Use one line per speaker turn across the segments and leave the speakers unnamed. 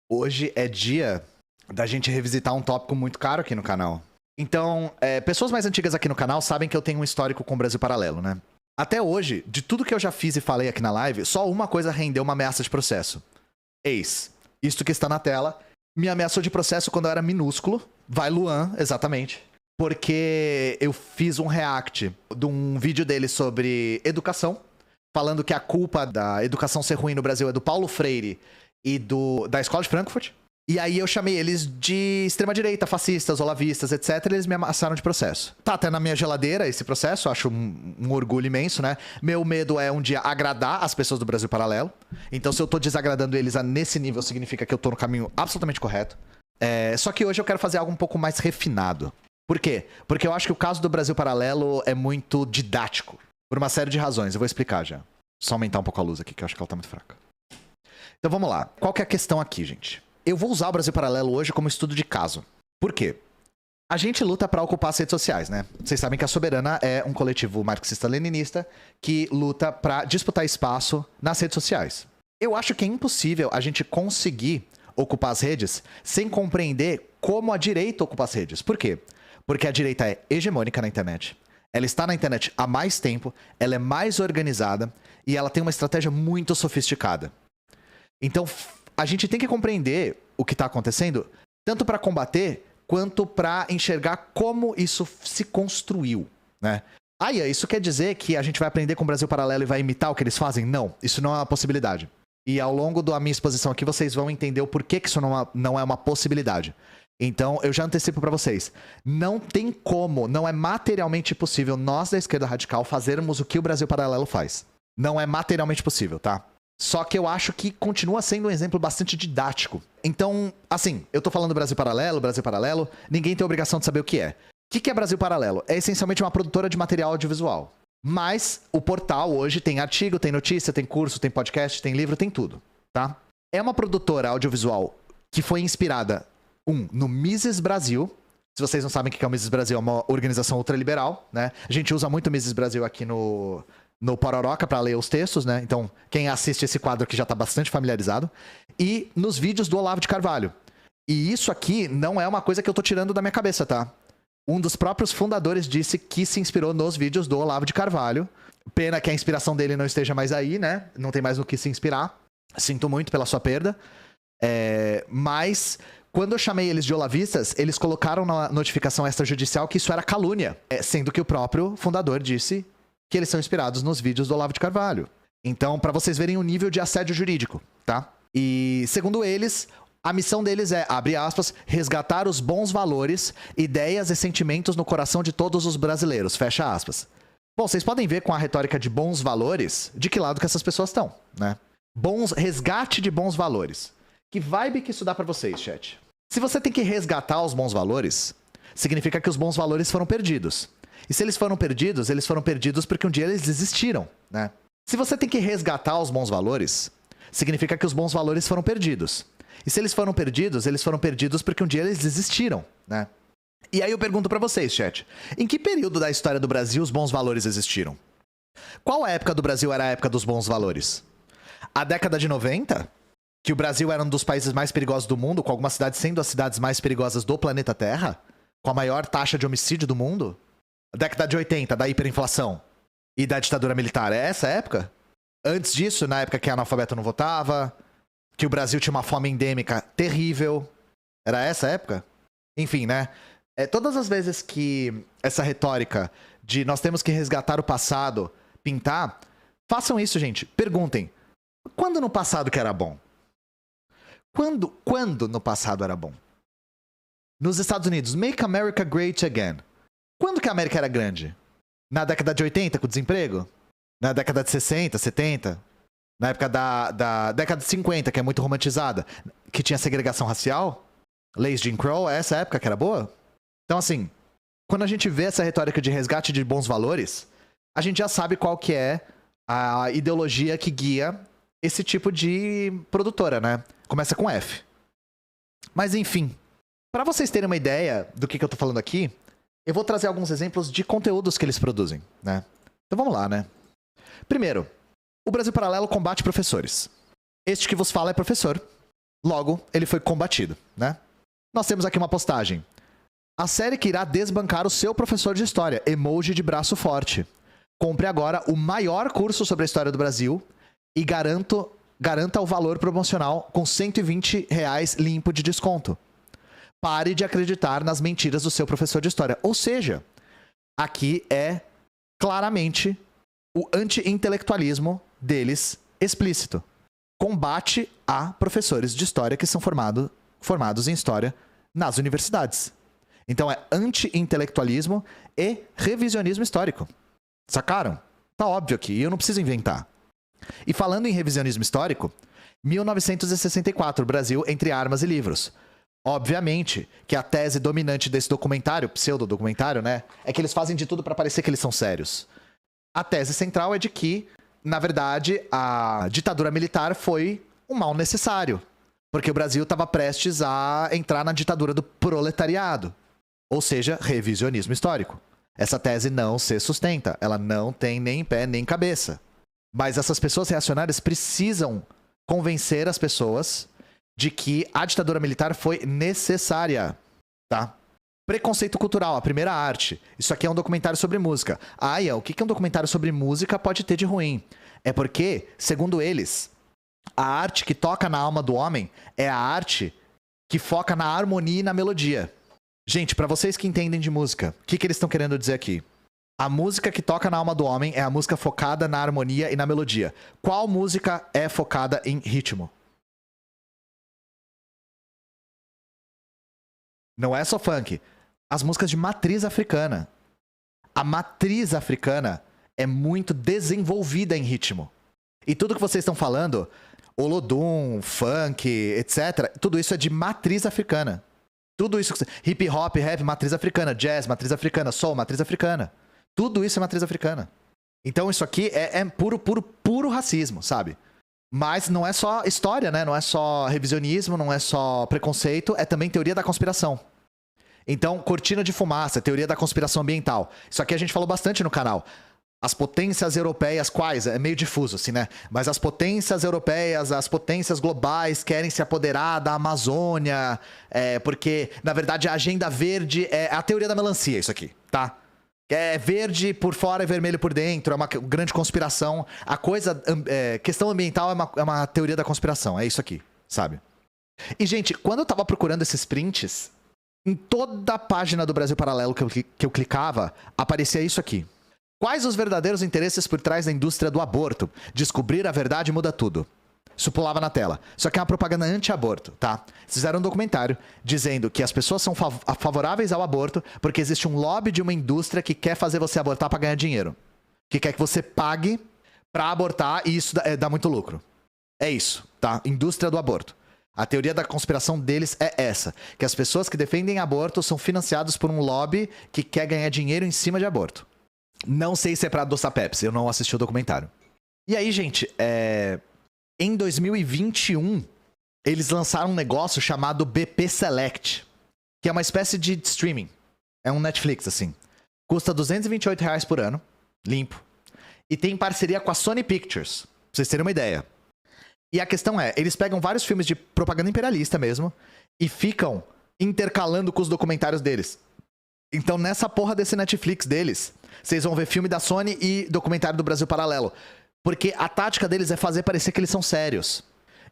Hoje é dia da gente revisitar um tópico muito caro aqui no canal. Então, pessoas mais antigas aqui no canal sabem que eu tenho um histórico com o Brasil Paralelo, né? Até hoje, de tudo que eu já fiz e falei aqui na live, só uma coisa rendeu uma ameaça de processo. Eis, isto que está na tela, me ameaçou de processo quando eu era minúsculo. Vai Luan, exatamente. Porque eu fiz um react de um vídeo dele sobre educação, falando que a culpa da educação ser ruim no Brasil é do Paulo Freire e da Escola de Frankfurt. E aí eu chamei eles de extrema-direita, fascistas, olavistas, etc. E eles me ameaçaram de processo. Tá até na minha geladeira esse processo, eu acho um orgulho imenso, né? Meu medo é um dia agradar as pessoas do Brasil Paralelo. Então se eu tô desagradando eles nesse nível, significa que eu tô no caminho absolutamente correto. Só que hoje eu quero fazer algo um pouco mais refinado. Por quê? Porque eu acho que o caso do Brasil Paralelo é muito didático. Por uma série de razões, eu vou explicar já. Só aumentar um pouco a luz aqui, que eu acho que ela tá muito fraca. Então vamos lá. Qual que é a questão aqui, gente? Eu vou usar o Brasil Paralelo hoje como estudo de caso. Por quê? A gente luta para ocupar as redes sociais, né? Vocês sabem que a Soberana é um coletivo marxista-leninista que luta para disputar espaço nas redes sociais. Eu acho que é impossível a gente conseguir ocupar as redes sem compreender como a direita ocupa as redes. Por quê? Porque a direita é hegemônica na internet. Ela está na internet há mais tempo, ela é mais organizada e ela tem uma estratégia muito sofisticada. Então, a gente tem que compreender o que está acontecendo, tanto para combater, quanto para enxergar como isso se construiu, né? Isso quer dizer que a gente vai aprender com o Brasil Paralelo e vai imitar o que eles fazem? Não, isso não é uma possibilidade. E ao longo da minha exposição aqui, vocês vão entender o porquê que isso não é uma possibilidade. Então, eu já antecipo para vocês. Não tem como, não é materialmente possível nós da esquerda radical fazermos o que o Brasil Paralelo faz. Não é materialmente possível, tá? Só que eu acho que continua sendo um exemplo bastante didático. Então, assim, eu tô falando Brasil Paralelo, ninguém tem obrigação de saber o que é. O que é Brasil Paralelo? É essencialmente uma produtora de material audiovisual. Mas o portal hoje tem artigo, tem notícia, tem curso, tem podcast, tem livro, tem tudo, tá? É uma produtora audiovisual que foi inspirada, no Mises Brasil. Se vocês não sabem o que é o Mises Brasil, é uma organização ultraliberal, né? A gente usa muito o Mises Brasil aqui no Pororoca para ler os textos, né? Então, quem assiste esse quadro aqui já está bastante familiarizado. E nos vídeos do Olavo de Carvalho. E isso aqui não é uma coisa que eu tô tirando da minha cabeça, tá? Um dos próprios fundadores disse que se inspirou nos vídeos do Olavo de Carvalho. Pena que a inspiração dele não esteja mais aí, né? Não tem mais no que se inspirar. Sinto muito pela sua perda. Mas quando eu chamei eles de olavistas, eles colocaram na notificação extrajudicial que isso era calúnia. Sendo que o próprio fundador disse que eles são inspirados nos vídeos do Olavo de Carvalho. Então, para vocês verem o nível de assédio jurídico, tá? E, segundo eles, a missão deles é, abre aspas, resgatar os bons valores, ideias e sentimentos no coração de todos os brasileiros, fecha aspas. Bom, vocês podem ver com a retórica de bons valores, de que lado que essas pessoas estão, né? Resgate de bons valores. Que vibe que isso dá para vocês, chat? Se você tem que resgatar os bons valores, significa que os bons valores foram perdidos. E se eles foram perdidos porque um dia eles existiram, né? Se você tem que resgatar os bons valores, significa que os bons valores foram perdidos. E se eles foram perdidos porque um dia eles existiram, né? E aí eu pergunto pra vocês, chat, em que período da história do Brasil os bons valores existiram? Qual época do Brasil era a época dos bons valores? A década de 90? Que o Brasil era um dos países mais perigosos do mundo, com algumas cidades sendo as cidades mais perigosas do planeta Terra? Com a maior taxa de homicídio do mundo? Década de 80, da hiperinflação e da ditadura militar, é essa época? Antes disso, na época que analfabeto não votava, que o Brasil tinha uma fome endêmica terrível, era essa época? Enfim, né? Todas as vezes que essa retórica de nós temos que resgatar o passado pintar, façam isso, gente. Perguntem, quando no passado que era bom? Quando no passado era bom? Nos Estados Unidos, Make America Great Again. Quando que a América era grande? Na década de 80, com desemprego? Na década de 60, 70? Na época da década de 50, que é muito romantizada, que tinha segregação racial? Leis de Jim Crow, é essa época que era boa? Então, assim, quando a gente vê essa retórica de resgate de bons valores, a gente já sabe qual que é a ideologia que guia esse tipo de produtora, né? Começa com F. Mas, enfim, para vocês terem uma ideia do que eu tô falando aqui, eu vou trazer alguns exemplos de conteúdos que eles produzem, né? Então vamos lá, né? Primeiro, o Brasil Paralelo combate professores. Este que vos fala é professor. Logo, ele foi combatido, né? Nós temos aqui uma postagem. A série que irá desbancar o seu professor de história. Emoji de braço forte. Compre agora o maior curso sobre a história do Brasil e garanta o valor promocional com R$120 limpo de desconto. Pare de acreditar nas mentiras do seu professor de história. Ou seja, aqui é claramente o anti-intelectualismo deles explícito. Combate a professores de história que são formados em história nas universidades. Então é anti-intelectualismo e revisionismo histórico. Sacaram? Tá óbvio aqui, eu não preciso inventar. E falando em revisionismo histórico, 1964, Brasil entre armas e livros. Obviamente que a tese dominante desse documentário, pseudo-documentário, né, é que eles fazem de tudo para parecer que eles são sérios. A tese central é de que, na verdade, a ditadura militar foi um mal necessário, porque o Brasil estava prestes a entrar na ditadura do proletariado, ou seja, revisionismo histórico. Essa tese não se sustenta, ela não tem nem pé nem cabeça. Mas essas pessoas reacionárias precisam convencer as pessoas de que a ditadura militar foi necessária, tá? Preconceito cultural, a primeira arte. Isso aqui é um documentário sobre música. Ah, Ian, o que um documentário sobre música pode ter de ruim? É porque, segundo eles, a arte que toca na alma do homem é a arte que foca na harmonia e na melodia. Gente, pra vocês que entendem de música, o que eles estão querendo dizer aqui? A música que toca na alma do homem é a música focada na harmonia e na melodia. Qual música é focada em ritmo? Não é só funk. As músicas de matriz africana. A matriz africana é muito desenvolvida em ritmo. E tudo que vocês estão falando, Olodum, funk, etc., tudo isso é de matriz africana. Tudo isso, hip hop, rap, matriz africana, jazz, matriz africana, soul, matriz africana. Tudo isso é matriz africana. Então isso aqui é puro racismo, sabe? Mas não é só história, né? Não é só revisionismo, não é só preconceito, é também teoria da conspiração. Então, cortina de fumaça, teoria da conspiração ambiental. Isso aqui a gente falou bastante no canal. As potências europeias, quais? É meio difuso, assim, né? Mas as potências europeias, as potências globais querem se apoderar da Amazônia, porque, na verdade, a agenda verde é a teoria da melancia, isso aqui, tá? É verde por fora e vermelho por dentro, é uma grande conspiração. A coisa, questão ambiental é uma teoria da conspiração, é isso aqui, sabe? E, gente, quando eu tava procurando esses prints, em toda a página do Brasil Paralelo que eu clicava, aparecia isso aqui. Quais os verdadeiros interesses por trás da indústria do aborto? Descobrir a verdade muda tudo. Isso pulava na tela. Isso aqui é uma propaganda anti-aborto, tá? Fizeram um documentário dizendo que as pessoas são favoráveis ao aborto porque existe um lobby de uma indústria que quer fazer você abortar pra ganhar dinheiro. Que quer que você pague pra abortar e isso dá muito lucro. É isso, tá? Indústria do aborto. A teoria da conspiração deles é essa. Que as pessoas que defendem aborto são financiadas por um lobby que quer ganhar dinheiro em cima de aborto. Não sei se é pra adoçar Pepsi, eu não assisti o documentário. E aí, gente, em 2021, eles lançaram um negócio chamado BP Select, que é uma espécie de streaming. É um Netflix, assim. Custa R$228 por ano, limpo. E tem parceria com a Sony Pictures, pra vocês terem uma ideia. E a questão é, eles pegam vários filmes de propaganda imperialista mesmo e ficam intercalando com os documentários deles. Então, nessa porra desse Netflix deles, vocês vão ver filme da Sony e documentário do Brasil Paralelo. Porque a tática deles é fazer parecer que eles são sérios.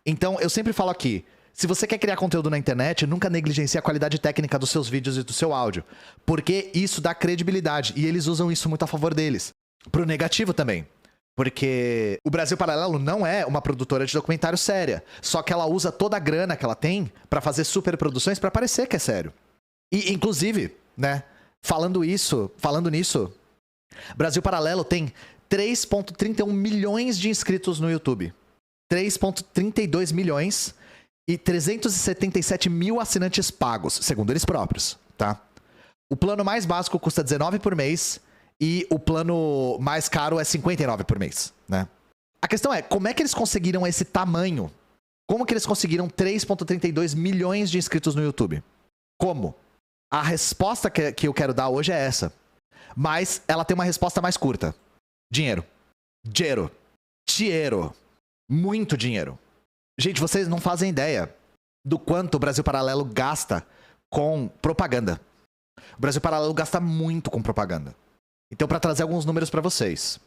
Então, eu sempre falo aqui, se você quer criar conteúdo na internet, nunca negligencie a qualidade técnica dos seus vídeos e do seu áudio. Porque isso dá credibilidade. E eles usam isso muito a favor deles. Pro negativo também. Porque o Brasil Paralelo não é uma produtora de documentário séria. Só que ela usa toda a grana que ela tem pra fazer superproduções pra parecer que é sério. E, inclusive, né, falando nisso, Brasil Paralelo tem 3,31 milhões de inscritos no YouTube. 3,32 milhões e 377 mil assinantes pagos, segundo eles próprios, tá? O plano mais básico custa R$19 por mês e o plano mais caro é R$59 por mês, né? A questão é, como é que eles conseguiram esse tamanho? Como que eles conseguiram 3,32 milhões de inscritos no YouTube? Como? A resposta que eu quero dar hoje é essa. Mas ela tem uma resposta mais curta. Dinheiro. Dinheiro. Dinheiro. Muito dinheiro. Gente, vocês não fazem ideia do quanto o Brasil Paralelo gasta com propaganda. O Brasil Paralelo gasta muito com propaganda. Então, para trazer alguns números para vocês.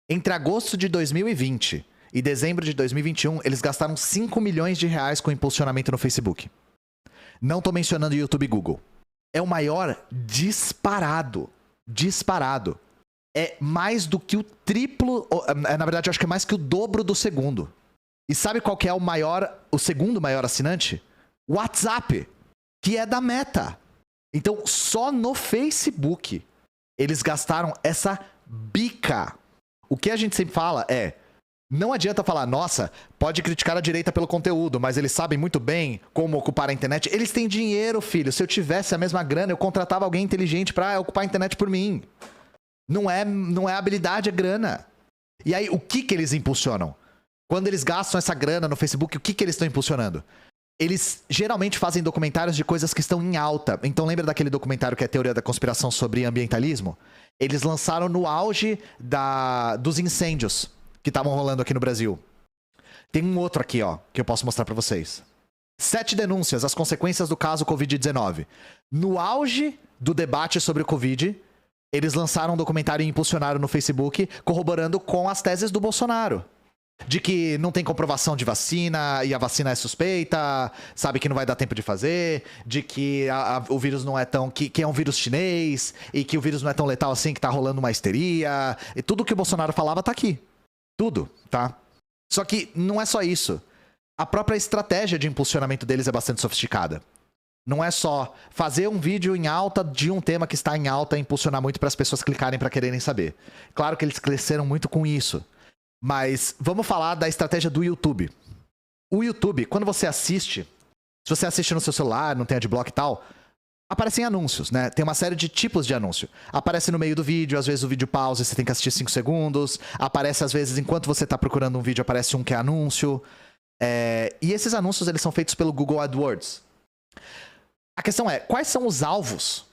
Entre agosto de 2020 e dezembro de 2021, eles gastaram 5 milhões de reais com impulsionamento no Facebook. Não tô mencionando YouTube e Google. É o maior disparado. Disparado. É mais do que o triplo... Na verdade, eu acho que é mais que o dobro do segundo. E sabe qual que é o segundo maior assinante? WhatsApp, que é da Meta. Então, só no Facebook, eles gastaram essa bica. O que a gente sempre fala é, não adianta falar, nossa, pode criticar a direita pelo conteúdo, mas eles sabem muito bem como ocupar a internet. Eles têm dinheiro, filho. Se eu tivesse a mesma grana, eu contratava alguém inteligente pra ocupar a internet por mim. Não é habilidade, é grana. E aí, o que eles impulsionam? Quando eles gastam essa grana no Facebook, o que eles estão impulsionando? Eles geralmente fazem documentários de coisas que estão em alta. Então lembra daquele documentário que é a teoria da conspiração sobre ambientalismo? Eles lançaram no auge dos incêndios que estavam rolando aqui no Brasil. Tem um outro aqui, ó, que eu posso mostrar pra vocês. 7 denúncias, as consequências do caso Covid-19. No auge do debate sobre o Covid, eles lançaram um documentário e impulsionaram no Facebook, corroborando com as teses do Bolsonaro. De que não tem comprovação de vacina e a vacina é suspeita, sabe que não vai dar tempo de fazer, de que o vírus não é tão... que é um vírus chinês e que o vírus não é tão letal assim, que tá rolando uma histeria. E tudo que o Bolsonaro falava tá aqui. Tudo, tá? Só que não é só isso. A própria estratégia de impulsionamento deles é bastante sofisticada. Não é só fazer um vídeo em alta de um tema que está em alta e impulsionar muito para as pessoas clicarem para quererem saber. Claro que eles cresceram muito com isso. Mas vamos falar da estratégia do YouTube. O YouTube, quando você assiste, se você assiste no seu celular, não tem adblock e tal, aparecem anúncios, né? Tem uma série de tipos de anúncio. Aparece no meio do vídeo, às vezes o vídeo pausa e você tem que assistir 5 segundos. Aparece, às vezes, enquanto você está procurando um vídeo, aparece um que é anúncio. E esses anúncios, eles são feitos pelo Google AdWords. A questão é, quais são os alvos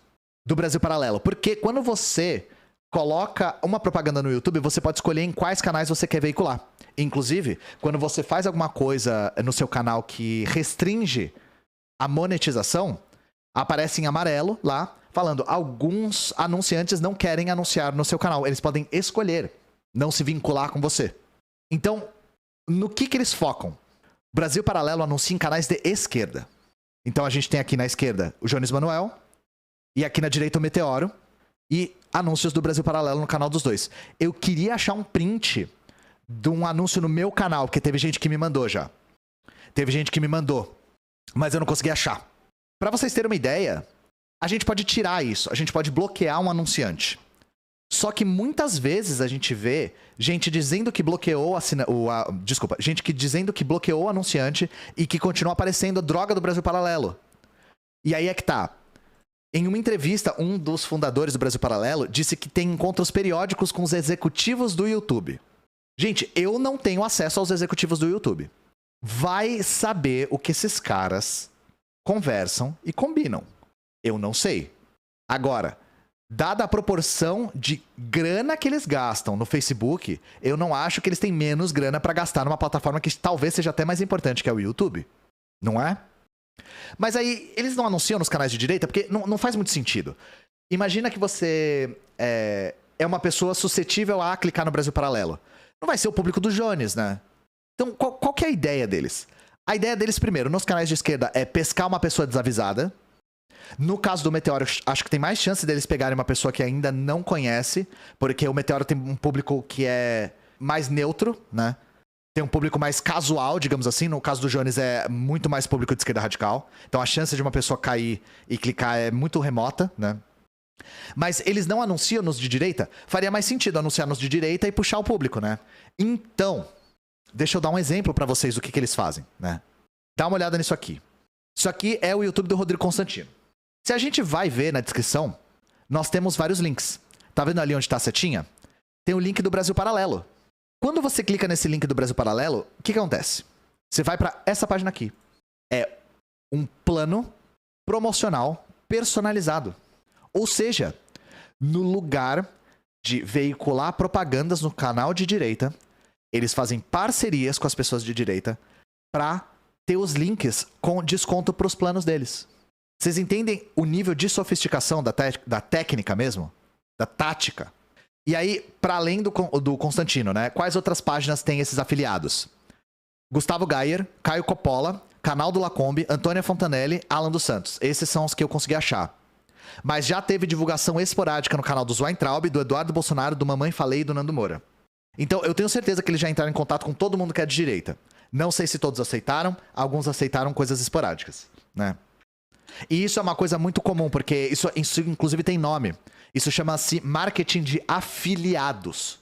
do Brasil Paralelo? Porque quando você coloca uma propaganda no YouTube, você pode escolher em quais canais você quer veicular. Inclusive, quando você faz alguma coisa no seu canal que restringe a monetização, aparece em amarelo lá, falando, alguns anunciantes não querem anunciar no seu canal. Eles podem escolher não se vincular com você. Então, no que eles focam? Brasil Paralelo anuncia em canais de esquerda. Então a gente tem aqui na esquerda o Jones Manuel e aqui na direita o Meteoro e anúncios do Brasil Paralelo no canal dos dois. Eu queria achar um print de um anúncio no meu canal, porque teve gente que me mandou já. Teve gente que me mandou, mas eu não consegui achar. Pra vocês terem uma ideia, a gente pode tirar isso, a gente pode bloquear um anunciante. Só que muitas vezes a gente vê gente dizendo que bloqueou dizendo que bloqueou o anunciante e que continua aparecendo a droga do Brasil Paralelo. E aí é que tá. Em uma entrevista, um dos fundadores do Brasil Paralelo disse que tem encontros periódicos com os executivos do YouTube. Gente, eu não tenho acesso aos executivos do YouTube. Vai saber o que esses caras conversam e combinam. Eu não sei. Agora, dada a proporção de grana que eles gastam no Facebook, eu não acho que eles têm menos grana para gastar numa plataforma que talvez seja até mais importante, que é o YouTube. Não é? Mas aí, eles não anunciam nos canais de direita, porque não faz muito sentido. Imagina que você é uma pessoa suscetível a clicar no Brasil Paralelo. Não vai ser o público do Jones, né? Então, qual que é a ideia deles? A ideia deles, primeiro, nos canais de esquerda, é pescar uma pessoa desavisada. No caso do Meteoro, acho que tem mais chance deles pegarem uma pessoa que ainda não conhece, porque o Meteoro tem um público que é mais neutro, né? Tem um público mais casual, digamos assim. No caso do Jones, é muito mais público de esquerda radical. Então a chance de uma pessoa cair e clicar é muito remota, né? Mas eles não anunciam nos de direita? Faria mais sentido anunciar nos de direita e puxar o público, né? Então, deixa eu dar um exemplo pra vocês do que eles fazem, né? Dá uma olhada nisso aqui. Isso aqui é o YouTube do Rodrigo Constantino. Se a gente vai ver na descrição, nós temos vários links. Tá vendo ali onde tá a setinha? Tem o link do Brasil Paralelo. Quando você clica nesse link do Brasil Paralelo, o que acontece? Você vai para essa página aqui. É um plano promocional personalizado. Ou seja, no lugar de veicular propagandas no canal de direita, eles fazem parcerias com as pessoas de direita para ter os links com desconto para os planos deles. Vocês entendem o nível de sofisticação da técnica mesmo? Da tática? E aí, para além do Constantino, né? Quais outras páginas têm esses afiliados? Gustavo Gayer, Caio Coppola, Canal do Lacombe, Antônia Fontanelli, Alan dos Santos. Esses são os que eu consegui achar. Mas já teve divulgação esporádica no canal do Weintraub, do Eduardo Bolsonaro, do Mamãe Falei e do Nando Moura. Então, eu tenho certeza que eles já entraram em contato com todo mundo que é de direita. Não sei se todos aceitaram, alguns aceitaram coisas esporádicas, né? E isso é uma coisa muito comum, porque isso inclusive tem nome. Isso chama-se marketing de afiliados.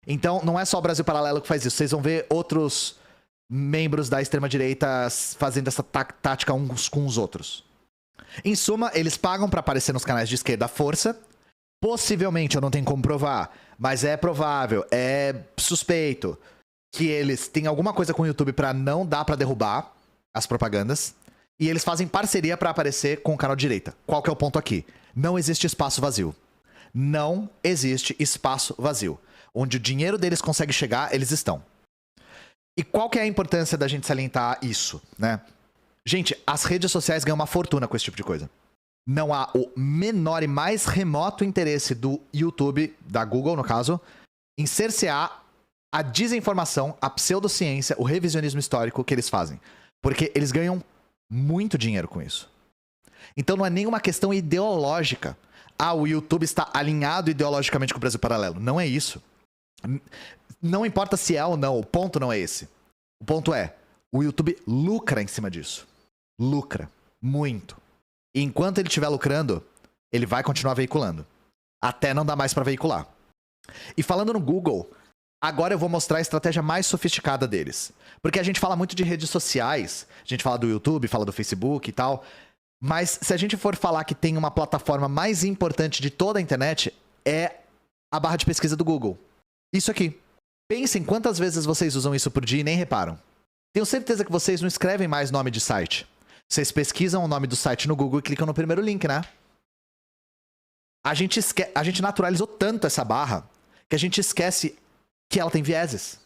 Então, não é só o Brasil Paralelo que faz isso. Vocês vão ver outros membros da extrema-direita fazendo essa tática uns com os outros. Em suma, eles pagam pra aparecer nos canais de esquerda à força. Possivelmente, eu não tenho como provar, mas é provável, é suspeito que eles têm alguma coisa com o YouTube pra não dar pra derrubar as propagandas. E eles fazem parceria pra aparecer com o canal de direita. Qual que é o ponto aqui? Não existe espaço vazio. Não existe espaço vazio. Onde o dinheiro deles consegue chegar, eles estão. E qual que é a importância da gente salientar isso, né? Gente, as redes sociais ganham uma fortuna com esse tipo de coisa. Não há o menor e mais remoto interesse do YouTube, da Google no caso, em cercear a desinformação, a pseudociência, o revisionismo histórico que eles fazem. Porque eles ganham muito dinheiro com isso. Então não é nenhuma questão ideológica. Ah, o YouTube está alinhado ideologicamente com o Brasil Paralelo. Não é isso. Não importa se é ou não, o ponto não é esse. O ponto é, o YouTube lucra em cima disso. Lucra. Muito. E enquanto ele estiver lucrando, ele vai continuar veiculando. Até não dar mais para veicular. E falando no Google, agora eu vou mostrar a estratégia mais sofisticada deles. Porque a gente fala muito de redes sociais, a gente fala do YouTube, fala do Facebook e tal, mas se a gente for falar que tem uma plataforma mais importante de toda a internet, é a barra de pesquisa do Google. Isso aqui. Pensem quantas vezes vocês usam isso por dia e nem reparam. Tenho certeza que vocês não escrevem mais nome de site. Vocês pesquisam o nome do site no Google e clicam no primeiro link, né? A gente naturalizou tanto essa barra que a gente esquece que ela tem vieses.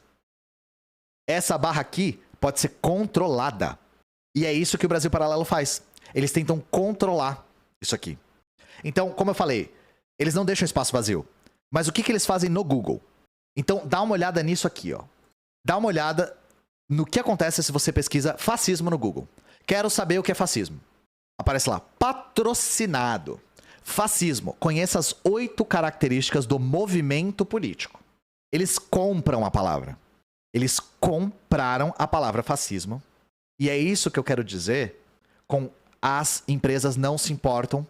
Essa barra aqui pode ser controlada. E é isso que o Brasil Paralelo faz. Eles tentam controlar isso aqui. Então, como eu falei, eles não deixam espaço vazio. Mas o que eles fazem no Google? Então, dá uma olhada nisso aqui, ó. Dá uma olhada no que acontece se você pesquisa fascismo no Google. Quero saber o que é fascismo. Aparece lá, patrocinado. Fascismo. Conheça as 8 características do movimento político. Eles compram a palavra. Eles compraram a palavra fascismo. E é isso que eu quero dizer com as empresas não se importam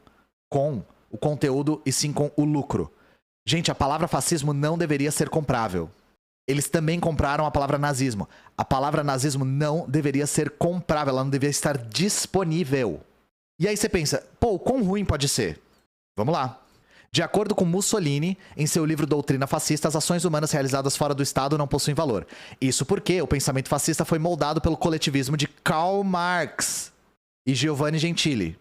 com o conteúdo e sim com o lucro. Gente, a palavra fascismo não deveria ser comprável. Eles também compraram a palavra nazismo. A palavra nazismo não deveria ser comprável, ela não deveria estar disponível. E aí você pensa, pô, quão ruim pode ser? Vamos lá. De acordo com Mussolini, em seu livro Doutrina Fascista, as ações humanas realizadas fora do Estado não possuem valor. Isso porque o pensamento fascista foi moldado pelo coletivismo de Karl Marx e Giovanni Gentili.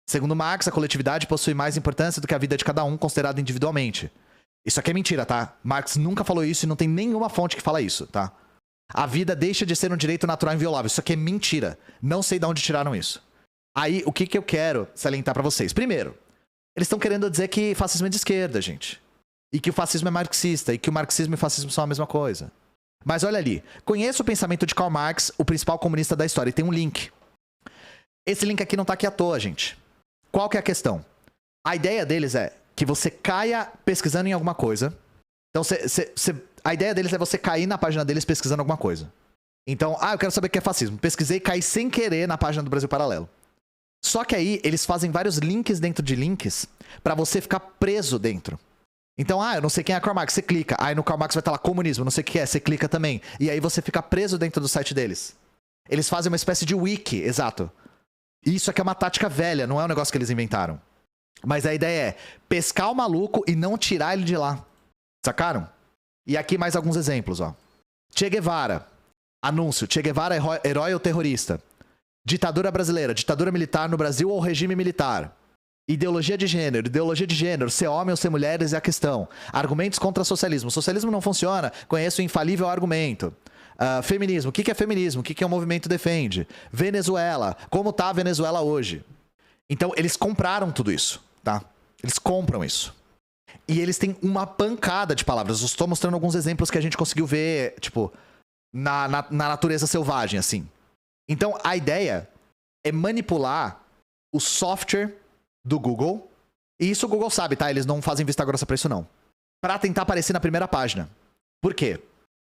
Segundo Marx, a coletividade possui mais importância do que a vida de cada um considerado individualmente. Isso aqui é mentira, tá? Marx nunca falou isso e não tem nenhuma fonte que fala isso, tá? A vida deixa de ser um direito natural e inviolável. Isso aqui é mentira. Não sei de onde tiraram isso. Aí, o que eu quero salientar pra vocês? Primeiro, eles estão querendo dizer que fascismo é de esquerda, gente. E que o fascismo é marxista. E que o marxismo e o fascismo são a mesma coisa. Mas olha ali. Conheça o pensamento de Karl Marx, o principal comunista da história. E tem um link. Esse link aqui não tá aqui à toa, gente. Qual que é a questão? A ideia deles é que você caia pesquisando em alguma coisa. Então, a ideia deles é você cair na página deles pesquisando alguma coisa. Então, eu quero saber o que é fascismo. Pesquisei e caí sem querer na página do Brasil Paralelo. Só que aí, eles fazem vários links dentro de links pra você ficar preso dentro. Então, eu não sei quem é Karl Marx, você clica. Aí no Karl Marx vai estar lá comunismo, não sei o que é, você clica também. E aí você fica preso dentro do site deles. Eles fazem uma espécie de wiki, exato. E isso aqui é uma tática velha, não é um negócio que eles inventaram. Mas a ideia é pescar o maluco e não tirar ele de lá. Sacaram? E aqui mais alguns exemplos, ó. Che Guevara. Anúncio. Che Guevara, herói ou terrorista? Ditadura brasileira. Ditadura militar no Brasil ou regime militar? Ideologia de gênero. Ideologia de gênero. Ser homem ou ser mulheres é a questão. Argumentos contra socialismo. Socialismo não funciona. Conheço o infalível argumento. Feminismo. O que é feminismo? O que o movimento defende? Venezuela. Como tá a Venezuela hoje? Então, eles compraram tudo isso, tá? Eles compram isso. E eles têm uma pancada de palavras. Eu estou mostrando alguns exemplos que a gente conseguiu ver, tipo, na natureza selvagem, assim. Então, a ideia é manipular o software do Google. E isso o Google sabe, tá? Eles não fazem vista grossa pra isso, não. Pra tentar aparecer na primeira página. Por quê?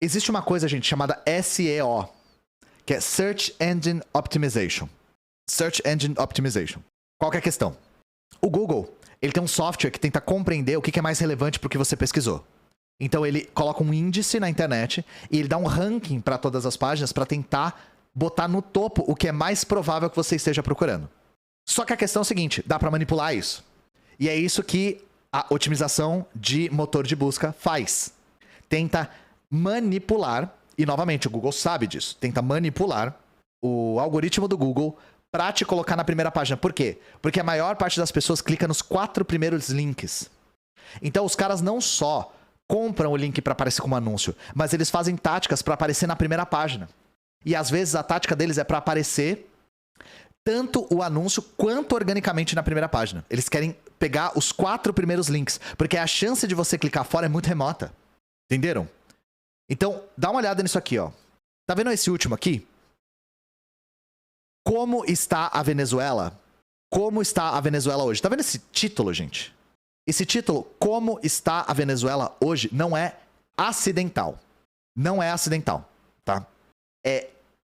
Existe uma coisa, gente, chamada SEO, que é Search Engine Optimization. Search Engine Optimization. Qual que é a questão? O Google, ele tem um software que tenta compreender o que é mais relevante pro que você pesquisou. Então ele coloca um índice na internet e ele dá um ranking para todas as páginas para tentar botar no topo o que é mais provável que você esteja procurando. Só que a questão é o seguinte, dá para manipular isso. E é isso que a otimização de motor de busca faz. Tenta manipular, e novamente o Google sabe disso, tenta manipular o algoritmo do Google para te colocar na primeira página. Por quê? Porque a maior parte das pessoas clica nos 4 primeiros links. Então os caras não só compram o link para aparecer como anúncio, mas eles fazem táticas para aparecer na primeira página. E às vezes a tática deles é para aparecer tanto o anúncio quanto organicamente na primeira página. Eles querem pegar os 4 primeiros links, porque a chance de você clicar fora é muito remota. Entenderam? Então, dá uma olhada nisso aqui, ó. Tá vendo esse último aqui? Como está a Venezuela? Como está a Venezuela hoje? Tá vendo esse título, gente? Esse título, Como está a Venezuela hoje, não é acidental. Não é acidental, tá?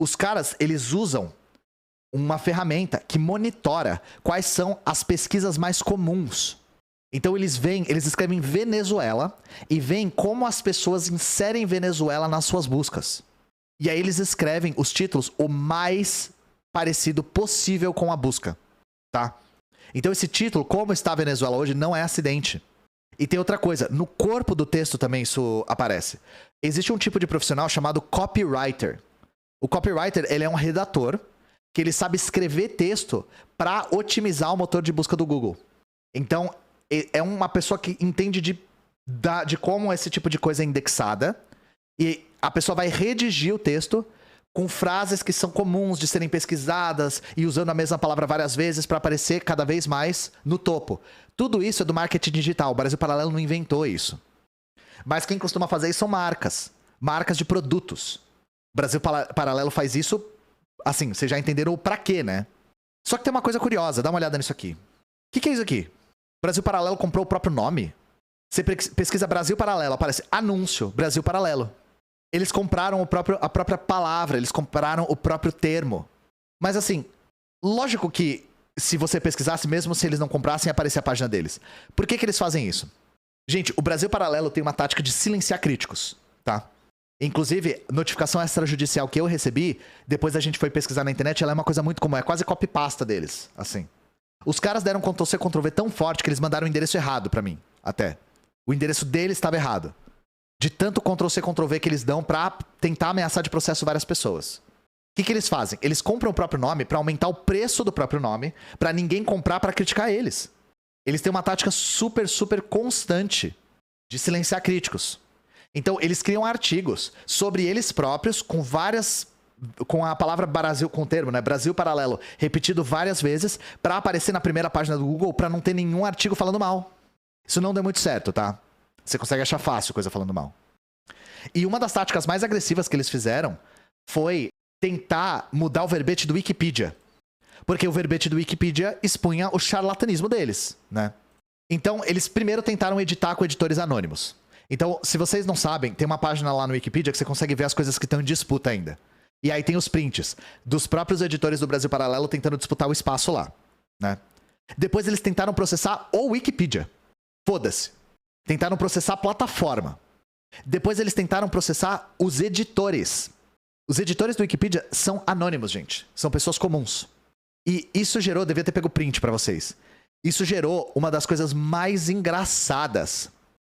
Os caras, eles usam uma ferramenta que monitora quais são as pesquisas mais comuns. Então eles escrevem Venezuela e veem como as pessoas inserem Venezuela nas suas buscas. E aí eles escrevem os títulos o mais parecido possível com a busca, tá? Então esse título, Como está a Venezuela hoje, não é acidente. E tem outra coisa, no corpo do texto também isso aparece. Existe um tipo de profissional chamado copywriter. O copywriter, ele é um redator que ele sabe escrever texto para otimizar o motor de busca do Google. Então, é uma pessoa que entende de como esse tipo de coisa é indexada e a pessoa vai redigir o texto com frases que são comuns de serem pesquisadas e usando a mesma palavra várias vezes para aparecer cada vez mais no topo. Tudo isso é do marketing digital. O Brasil Paralelo não inventou isso. Mas quem costuma fazer isso são marcas. Marcas de produtos. O Brasil Paralelo faz isso, assim, vocês já entenderam o pra quê, né? Só que tem uma coisa curiosa, dá uma olhada nisso aqui. O que é isso aqui? O Brasil Paralelo comprou o próprio nome? Você pesquisa Brasil Paralelo, aparece anúncio, Brasil Paralelo. Eles compraram a própria palavra, eles compraram o próprio termo. Mas assim, lógico que se você pesquisasse, mesmo se eles não comprassem, aparecia a página deles. Por que eles fazem isso? Gente, o Brasil Paralelo tem uma tática de silenciar críticos, tá? Inclusive, notificação extrajudicial que eu recebi, depois a gente foi pesquisar na internet, ela é uma coisa muito comum, é quase copy-pasta deles, assim. Os caras deram Ctrl-C, Ctrl-V tão forte que eles mandaram o endereço errado pra mim, até. O endereço deles estava errado. De tanto Ctrl-C, Ctrl-V que eles dão pra tentar ameaçar de processo várias pessoas. O que eles fazem? Eles compram o próprio nome pra aumentar o preço do próprio nome, pra ninguém comprar pra criticar eles. Eles têm uma tática super, super constante de silenciar críticos. Então, eles criam artigos sobre eles próprios com a palavra Brasil, com o termo, né? Brasil Paralelo, repetido várias vezes pra aparecer na primeira página do Google pra não ter nenhum artigo falando mal. Isso não deu muito certo, tá? Você consegue achar fácil coisa falando mal. E uma das táticas mais agressivas que eles fizeram foi tentar mudar o verbete do Wikipedia. Porque o verbete do Wikipedia expunha o charlatanismo deles, né? Então, eles primeiro tentaram editar com editores anônimos. Então, se vocês não sabem, tem uma página lá no Wikipedia que você consegue ver as coisas que estão em disputa ainda. E aí tem os prints dos próprios editores do Brasil Paralelo tentando disputar o espaço lá, né? Depois eles tentaram processar o Wikipedia. Foda-se. Tentaram processar a plataforma. Depois eles tentaram processar os editores. Os editores do Wikipedia são anônimos, gente. São pessoas comuns. E isso gerou, devia ter pego print pra vocês. Isso gerou uma das coisas mais engraçadas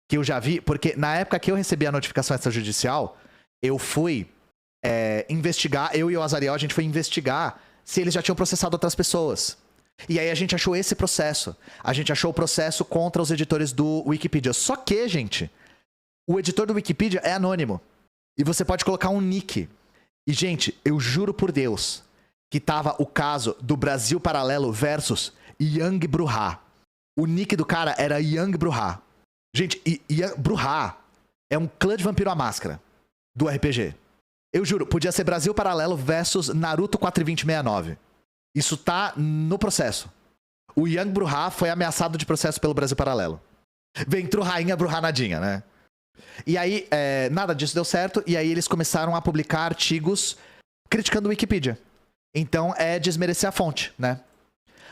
que eu já vi, porque na época que eu recebi a notificação extrajudicial, eu fui investigar, eu e o Azariel, a gente foi investigar se eles já tinham processado outras pessoas. E aí a gente achou esse processo. A gente achou o processo contra os editores do Wikipedia. Só que, gente, o editor do Wikipedia é anônimo. E você pode colocar um nick. E, gente, eu juro por Deus que tava o caso do Brasil Paralelo versus Yang Bruhá. O nick do cara era Yang Bruhá. Gente, Bruhá é um clã de vampiro à máscara do RPG. Eu juro, podia ser Brasil Paralelo versus Naruto 42069. Isso tá no processo. O Yang Bruhá foi ameaçado de processo pelo Brasil Paralelo. Ventrou rainha Bruhá nadinha, né? E aí, nada disso deu certo, e aí eles começaram a publicar artigos criticando o Wikipedia. Então, é desmerecer a fonte, né?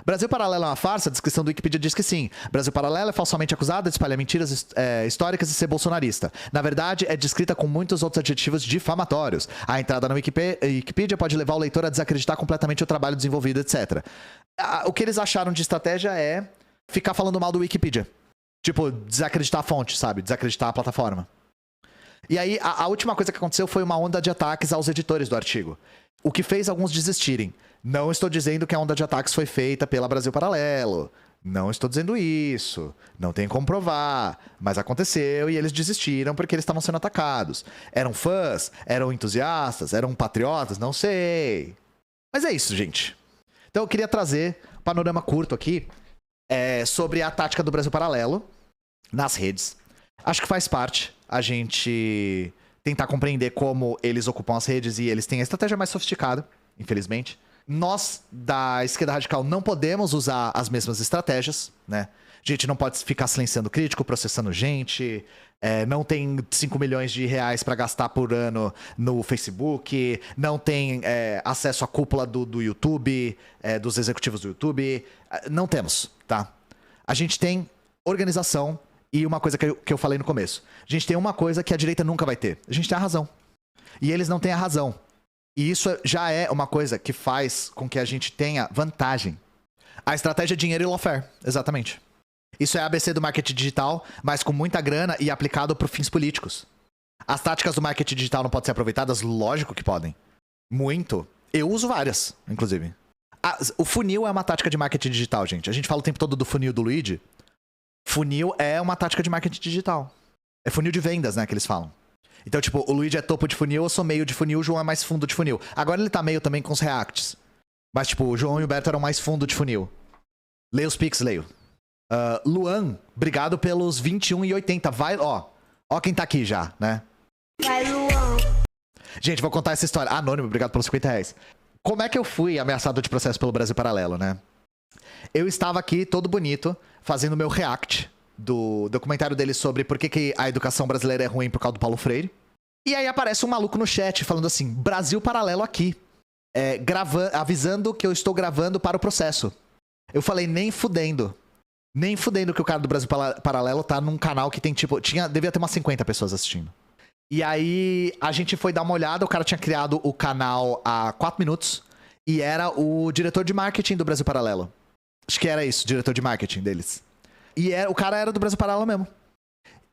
Brasil Paralelo é uma farsa? A descrição do Wikipedia diz que sim. Brasil Paralelo é falsamente acusado de espalhar mentiras históricas e ser bolsonarista. Na verdade, é descrita com muitos outros adjetivos difamatórios. A entrada na Wikipedia pode levar o leitor a desacreditar completamente o trabalho desenvolvido, etc. O que eles acharam de estratégia é ficar falando mal do Wikipedia. Tipo, desacreditar a fonte, sabe? Desacreditar a plataforma. E aí, a última coisa que aconteceu foi uma onda de ataques aos editores do artigo. O que fez alguns desistirem. Não estou dizendo que a onda de ataques foi feita pela Brasil Paralelo. Não estou dizendo isso. Não tem como provar. Mas aconteceu e eles desistiram porque eles estavam sendo atacados. Eram fãs? Eram entusiastas? Eram patriotas? Não sei. Mas é isso, gente. Então eu queria trazer um panorama curto aqui sobre a tática do Brasil Paralelo nas redes. Acho que faz parte a gente tentar compreender como eles ocupam as redes e eles têm a estratégia mais sofisticada, infelizmente. Nós, da esquerda radical, não podemos usar as mesmas estratégias, né? A gente não pode ficar silenciando crítico, processando gente, não tem 5 milhões de reais pra gastar por ano no Facebook, não tem acesso à cúpula do YouTube, dos executivos do YouTube. Não temos, tá? A gente tem organização e uma coisa que eu falei no começo. A gente tem uma coisa que a direita nunca vai ter. A gente tem a razão. E eles não têm a razão. E isso já é uma coisa que faz com que a gente tenha vantagem. A estratégia é dinheiro e lawfare, exatamente. Isso é a ABC do marketing digital, mas com muita grana e aplicado para fins políticos. As táticas do marketing digital não podem ser aproveitadas? Lógico que podem. Muito. Eu uso várias, inclusive. O funil é uma tática de marketing digital, gente. A gente fala o tempo todo do funil do Luigi. Funil é uma tática de marketing digital. É funil de vendas, né, que eles falam. Então, tipo, o Luigi é topo de funil, eu sou meio de funil, o João é mais fundo de funil. Agora ele tá meio também com os reacts. Mas, tipo, o João e o Berto eram mais fundo de funil. Leio os pics, leio. Luan, obrigado pelos 21,80. Vai, ó quem tá aqui já, né?
Vai, Luan.
Gente, vou contar essa história. Anônimo, obrigado pelos 50 reais. Como é que eu fui ameaçado de processo pelo Brasil Paralelo, né? Eu estava aqui, todo bonito, fazendo meu react do documentário dele sobre por que a educação brasileira é ruim por causa do Paulo Freire. E aí aparece um maluco no chat falando assim, Brasil Paralelo aqui, avisando que eu estou gravando para o processo. Eu falei, nem fudendo. Nem fudendo que o cara do Brasil Paralelo tá num canal que tem tipo... devia ter umas 50 pessoas assistindo. E aí a gente foi dar uma olhada, o cara tinha criado o canal há 4 minutos e era o diretor de marketing do Brasil Paralelo. Acho que era isso, diretor de marketing deles. E o cara era do Brasil Paralelo mesmo.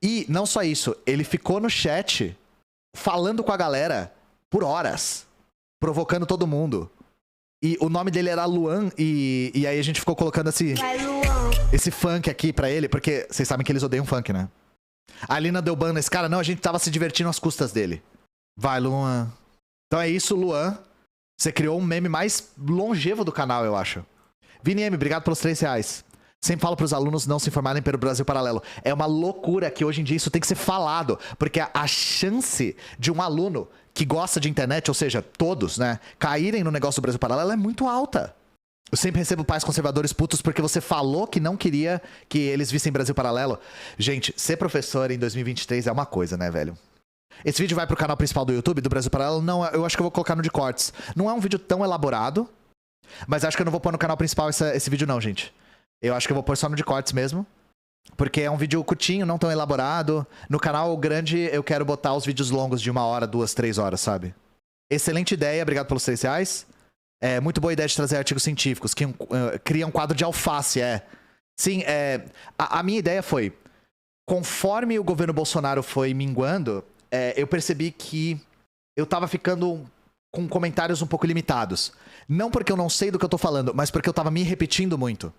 E não só isso, ele ficou no chat falando com a galera por horas, provocando todo mundo. E o nome dele era Luan, e aí a gente ficou colocando esse funk aqui pra ele, porque vocês sabem que eles odeiam funk, né? A Alina deu ban nesse cara, não, a gente tava se divertindo às custas dele. Vai, Luan. Então é isso, Luan. Você criou um meme mais longevo do canal, eu acho. Vini M, obrigado pelos 3 reais. Sempre falo pros alunos não se informarem pelo Brasil Paralelo. É uma loucura que hoje em dia isso tem que ser falado, porque a chance de um aluno que gosta de internet, ou seja, todos, né, caírem no negócio do Brasil Paralelo é muito alta. Eu sempre recebo pais conservadores putos porque você falou que não queria que eles vissem Brasil Paralelo. Gente, ser professor em 2023 é uma coisa, né, velho? Esse vídeo vai pro canal principal do YouTube, do Brasil Paralelo? Não, eu acho que eu vou colocar no de cortes. Não é um vídeo tão elaborado, mas acho que eu não vou pôr no canal principal esse vídeo não, gente. Eu acho que eu vou pôr só no de cortes mesmo. Porque é um vídeo curtinho, não tão elaborado. No canal grande eu quero botar os vídeos longos de 1 hora, 2, 3 horas, sabe? Excelente ideia, obrigado pelos 3 reais. É muito boa ideia de trazer artigos científicos, que cria um quadro de alface, Sim, a minha ideia foi, conforme o governo Bolsonaro foi minguando, eu percebi que eu tava ficando com comentários um pouco limitados. Não porque eu não sei do que eu tô falando, mas porque eu tava me repetindo muito.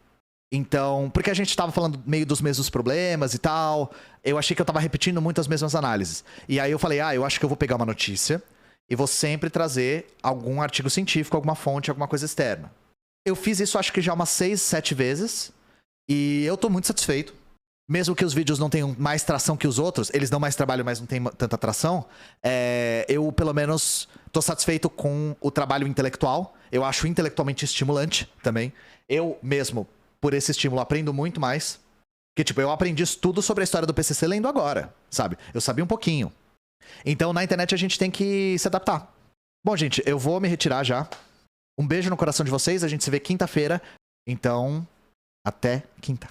Então, porque a gente tava falando meio dos mesmos problemas e tal, eu achei que eu tava repetindo muito as mesmas análises. E aí eu falei, eu acho que eu vou pegar uma notícia e vou sempre trazer algum artigo científico, alguma fonte, alguma coisa externa. Eu fiz isso acho que já umas 6, 7 vezes e eu tô muito satisfeito. Mesmo que os vídeos não tenham mais tração que os outros, eles dão mais trabalho, mas não tem tanta tração, eu pelo menos tô satisfeito com o trabalho intelectual. Eu acho intelectualmente estimulante também. Eu mesmo, por esse estímulo, aprendo muito mais. Porque, tipo, eu aprendi tudo sobre a história do PCC lendo agora, sabe? Eu sabia um pouquinho. Então, na internet, a gente tem que se adaptar. Bom, gente, eu vou me retirar já. Um beijo no coração de vocês. A gente se vê quinta-feira. Então, até quinta.